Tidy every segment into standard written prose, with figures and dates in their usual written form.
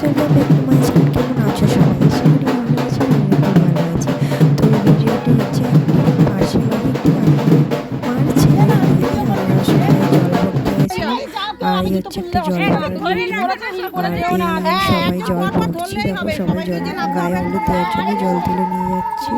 চলো back to my channel. কেমন আছো সবাই? আশা করি ভালো আছো, আমিও খুব ভালো আছি। তো এই ভিডিওটি হচ্ছে একটি পাশের বাড়ি একটি আত্মীয় মার ছেলের বিয়েতে আমরা সবাই জল ভরতে গেছিলাম। আর এই হচ্ছে একটা জল ভরার ভিডিও। আর এই সবাই জল ভরছি, দেখো সবাই জল গায়ে হলুদ দেওয়ার জন্য জল তুলে নিয়ে যাচ্ছি।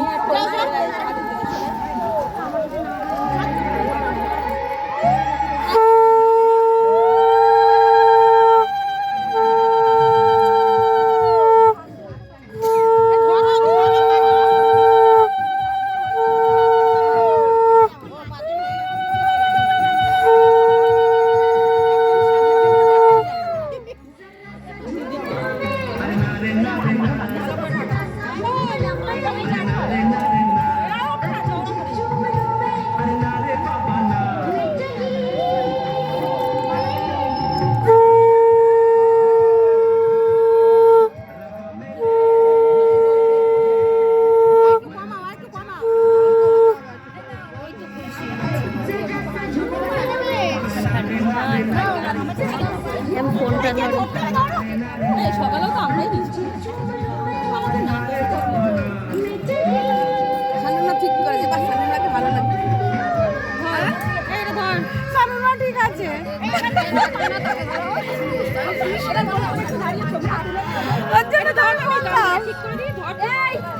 সকালেও তো আমরাই দিচ্ছি ঠিক করেছে বা সানুনাকে ভালো লাগবে। সানুনা ঠিক আছে,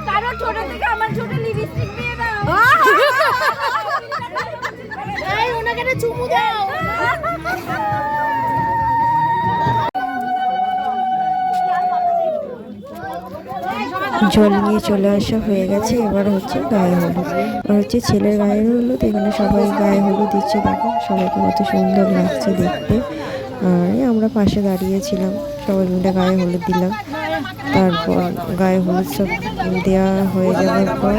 কারো ছোট থেকে আমার ছোট লিপস্টিক দিয়ে দাও, ওনাকে চুমু দাও। জল নিয়ে চলে আসা হয়ে গেছে, এবার হচ্ছে গায়ে হলুদ। এবার হচ্ছে ছেলের গায়ে হলুদ, এখানে সবাই গায়ে হলুদ দিচ্ছে, দেখো সবাইকে কত সুন্দর লাগছে দেখতে। আর আমরা পাশে দাঁড়িয়েছিলাম, সবাই মিলে গায়ে হলুদ দিলাম। তারপর গায়ে হলুদ সব দেওয়া হয়ে যাওয়ার পর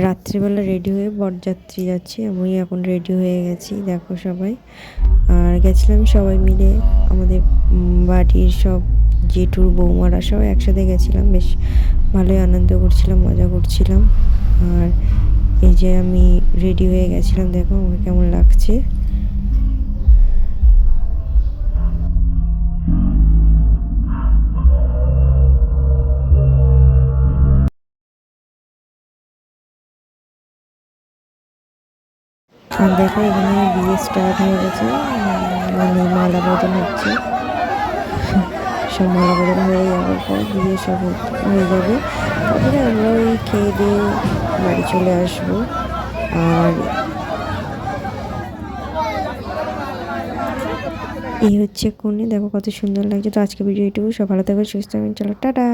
রাত্রিবেলা রেডি হয়ে বরযাত্রী যাচ্ছি, আমি এখন রেডি হয়ে গেছি, দেখো সবাই। আর গেছিলাম সবাই মিলে, আমাদের বাড়ির সব জেঠুর বৌমারা সব একসাথে গেছিলাম, বেশ ভালোই আনন্দ করছিলাম, মজা করছিলাম। আর এই যে আমি রেডি হয়ে গেছিলাম, দেখো আমাকে কেমন লাগছে। আর দেখো এখানে বিয়ে স্টার্ট হয়ে গেছে, মানে মালা বদল হচ্ছে। সব মালা বদল হয়ে যাওয়ার পর বিয়ে সব হয়ে যাবে, তারপরে আমরা ওই খেয়ে দিয়ে বাড়ি চলে আসবো। আর এই হচ্ছে কনে, দেখো কত সুন্দর লাগছে। তো আজকে ভিডিও এটুকু, সব ভালো থাকবে, সুস্থ থাকবেন, চলো টাটা।